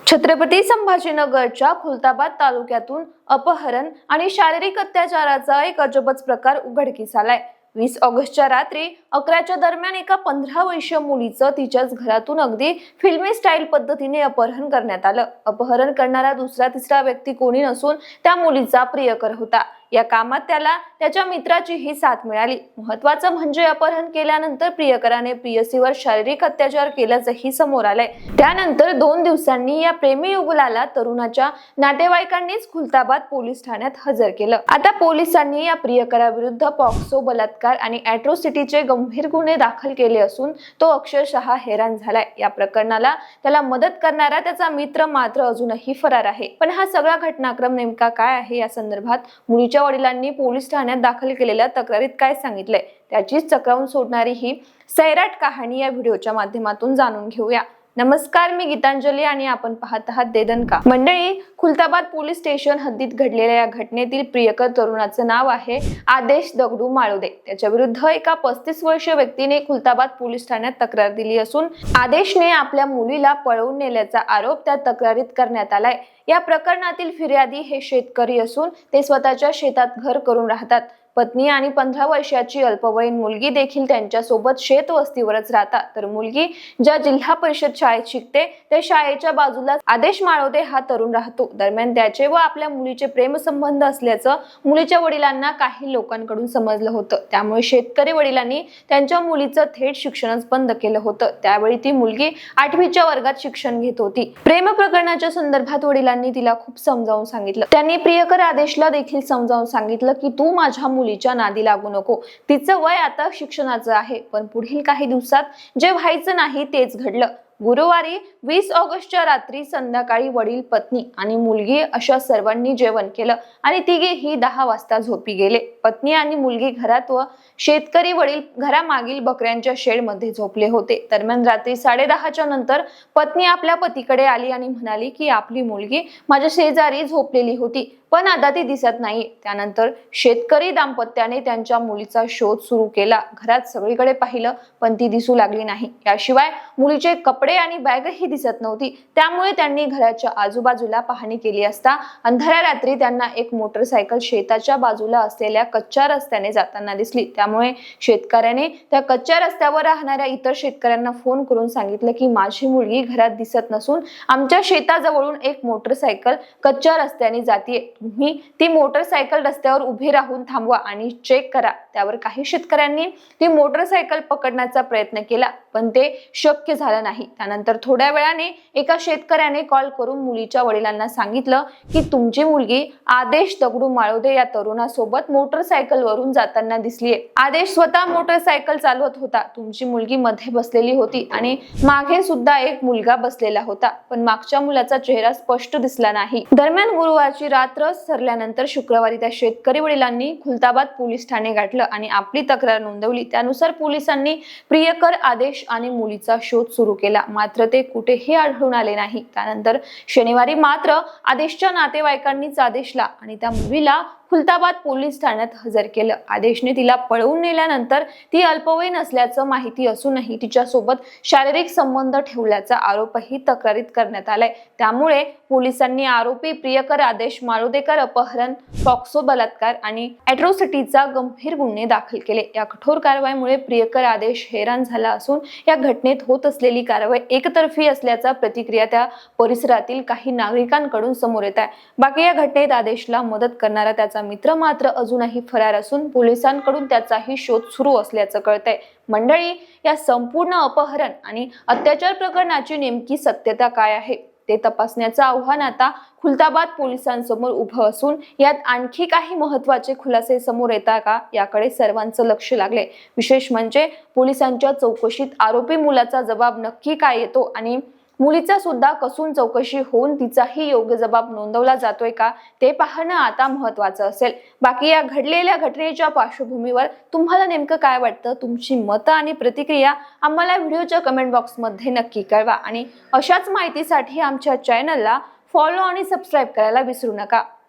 छत्रपती संभाजीनगरच्या खुलताबाद तालुक्यातून अपहरण आणि शारीरिक अत्याचाराचा एक अजबच प्रकार उघडकीस आलाय। 20 ऑगस्टच्या रात्री 11च्या दरम्यान एका 15 वर्षीय मुलीचं तिच्याच घरातून अगदी फिल्मी स्टाईल पद्धतीने अपहरण करण्यात आलं। अपहरण करणारा दुसरा तिसरा व्यक्ती कोणी नसून त्या मुलीचा प्रियकर होता। या कामात त्याला त्याच्या मित्राचीही साथ मिळाली। महत्त्वाचं म्हणजे अपहरण केल्यानंतर प्रियकराने प्रियसीवर शारीरिक अत्याचार केल्याचंही समोर आलंय। त्यानंतर 2 दिवसांनी या प्रेमी युगुलाला तरुणाच्या नातेवाईकांनीच खुलताबाद पोलीस ठाण्यात हजर केलं। आता पोलिसांनी या प्रियकराविरुद्ध पॉक्सो, बलात्कार आणि अॅट्रॉसिटीचे गंभीर गुन्हे दाखल केले असून तो अक्षरशः हैराण झालाय। या प्रकरणाला त्याला मदत करणारा त्याचा मित्र मात्र अजूनही फरार आहे। पण हा सगळा घटनाक्रम नेमका काय आहे, या संदर्भात मुलीच्या वडिलांनी पोलीस ठाण्यात दाखल केलेल्या तक्रारीत काय सांगितलंय, त्याचीच चक्रावून सोडणारी ही सैराट कहाणी या व्हिडिओच्या माध्यमातून जाणून घेऊया। नमस्कार, मी गीतांजली आणि आपण पाहत आहात दे दणका। मंडळी, खुलताबाद पोलीस स्टेशन हद्दीत घडलेल्या या घटनेतील प्रियकर तरुणाचं नाव आहे आदेश दगडू माळोदे। त्याच्या विरुद्ध एका 35 वर्षीय व्यक्तीने खुलताबाद पोलीस ठाण्यात तक्रार दिली असून आदेशने आपल्या मुलीला पळवून नेल्याचा आरोप त्या तक्रारीत करण्यात आलाय। या प्रकरणातील फिर्यादी हे शेतकरी असून ते स्वतःच्या शेतात घर करून राहतात। पत्नी आणि 15 वर्षाची अल्पवयीन मुलगी देखील त्यांच्या सोबत शेतवस्तीवरच राहतात। तर मुलगी ज्या जिल्हा परिषद शाळेत शिकते त्या शाळेच्या बाजूला आदेश माळोदे हा तरुण राहतो। दरम्यान त्याचे व आपल्या मुलीचे प्रेमसंबंध असल्याचं मुलीच्या वडिलांना काही लोकांकडून समजलं होतं। त्यामुळे शेतकरी वडिलांनी त्यांच्या मुलीचं थेट शिक्षणच बंद केलं होतं। त्यावेळी ती मुलगी 8वीच्या वर्गात शिक्षण घेत होती। प्रेम प्रकरणाच्या संदर्भात वडिलांनी तिला खूप समजावून सांगितलं। त्यांनी प्रियकर आदेशला देखील समजावून सांगितलं की तू माझ्या मुलीच्या नादी लागू नको, तिचं वय आता शिक्षणाचं आहे। पण पुढील काही दिवसात जे व्हायचं नाही तेच घडलं। गुरुवारी 20 ऑगस्टच्या रात्री संध्याकाळी वडील, पत्नी आणि मुलगी अशा सर्वांनी जेवण केलं आणि तिघेही 10 वाजता झोपी गेले। पत्नी आणि मुलगी घरात व शेतकरी वडील घरामागील बकऱ्यांच्या शेडमध्ये झोपले होते। दरम्यान रात्री 10:30च्या नंतर पत्नी आपल्या पतीकडे आली आणि म्हणाली की आपली मुलगी माझ्या शेजारी झोपलेली होती, पण आता ती दिसत नाही। त्यानंतर शेतकरी दाम्पत्याने त्यांच्या मुलीचा शोध सुरू केला। घरात सगळीकडे पाहिलं पण ती दिसू लागली नाही। याशिवाय मुलीचे कपडे आणि बॅगही दिसत नव्हती। त्यामुळे त्यांनी घराच्या आजूबाजूला पाहणी केली असता अंधाऱ्या रात्री त्यांना एक मोटरसायकल शेताच्या बाजूला असलेल्या कच्च्या रस्त्याने जाताना दिसली। त्यामुळे शेतकऱ्याने त्या कच्च्या रस्त्यावर राहणाऱ्या इतर शेतकऱ्यांना फोन करून सांगितलं की माझी मुलगी घरात दिसत नसून आमच्या शेताजवळून एक मोटरसायकल कच्च्या रस्त्याने जाते। तुम्ही ती मोटरसायकल रस्त्यावर उभी राहून थांबवा आणि चेक करा। त्यावर काही शेतकऱ्यांनी ती मोटरसायकल पकडण्याचा प्रयत्न केला पण ते शक्य झालं नाही। त्यानंतर थोड्या वेळाने एका शेतकऱ्याने कॉल करून मुलीच्या वडिलांना सांगितलं की तुमची मुलगी आदेश दगडू माळोदे या तरुणासोबत मोटरसायकल वरून जाताना दिसलीये। आदेश स्वतः मोटरसायकल चालवत होता, तुमची मुलगी मध्ये बसलेली होती आणि मागे सुद्धा एक मुलगा बसलेला होता, पण मागच्या मुलाचा चेहरा स्पष्ट दिसला नाही। दरम्यान गुरुवारची रात्र सरल्यानंतर शुक्रवारी त्या शेतकरी वडिलांनी खुलताबाद पोलीस ठाणे गाठलं आणि आपली तक्रार नोंदवली। त्यानुसार पोलिसांनी प्रियकर, आदेश आणि मुलीचा शोध सुरू केला, मात्र ते कुठेही आढळून आले नाही। त्यानंतर शनिवारी मात्र आदेशच्या नातेवाईकांनीच आदेशला आणि त्या मुलीला खुलताबाद पोलीस ठाण्यात हजर केलं। आदेशने तिला पळवून नेल्यानंतर ती अल्पवयीन असल्याचं माहिती असूनही तिच्यासोबत शारीरिक संबंध ठेवल्याचा आरोपही तक्रारीत करण्यात आलाय। त्यामुळे पोलिसांनी आरोपी प्रियकर आदेश माळोदेकर अपहरण, पॉक्सो, बलात्कार आणि अॅट्रॉसिटीचा गंभीर गुन्हे दाखल केले। या कठोर कारवाईमुळे प्रियकर आदेश हैराण झाला असून या घटनेत होत असलेली कारवाई एकतर्फी असल्याचा प्रतिक्रिया त्या परिसरातील काही नागरिकांकडून समोर येत आहे। बाकी या घटनेत आदेशला मदत करणारा त्याचा मित्र मात्र अजूनही फरार असून पोलिसांकडून त्याचाही शोध सुरू असल्याचं कळतंय। मंडळी, या संपूर्ण अपहरण आणि अत्याचार प्रकरणाची नेमकी सत्यता काय आहे ते तपासण्याचं आव्हान आता खुलताबाद पोलिसांसमोर उभं असून यात आणखी काही महत्त्वाचे खुलासे समोर येतात का याकडे सर्वांचं लक्ष लागले। विशेष म्हणजे पोलिसांच्या चौकशीत आरोपी मुलाचा जबाब नक्की काय येतो आणि मुलीचा सुद्धा कसून चौकशी होऊन तिचाही योग्य जबाब नोंदवला जातोय का ते पाहणं आता महत्त्वाचं असेल। बाकी या घडलेल्या घटनेच्या पार्श्वभूमीवर तुम्हाला नेमकं काय वाटतं, तुमची मतं आणि प्रतिक्रिया आम्हाला व्हिडिओच्या कमेंट बॉक्समध्ये नक्की कळवा आणि अशाच माहितीसाठी आमच्या चॅनलला फॉलो आणि सबस्क्राईब करायला विसरू नका।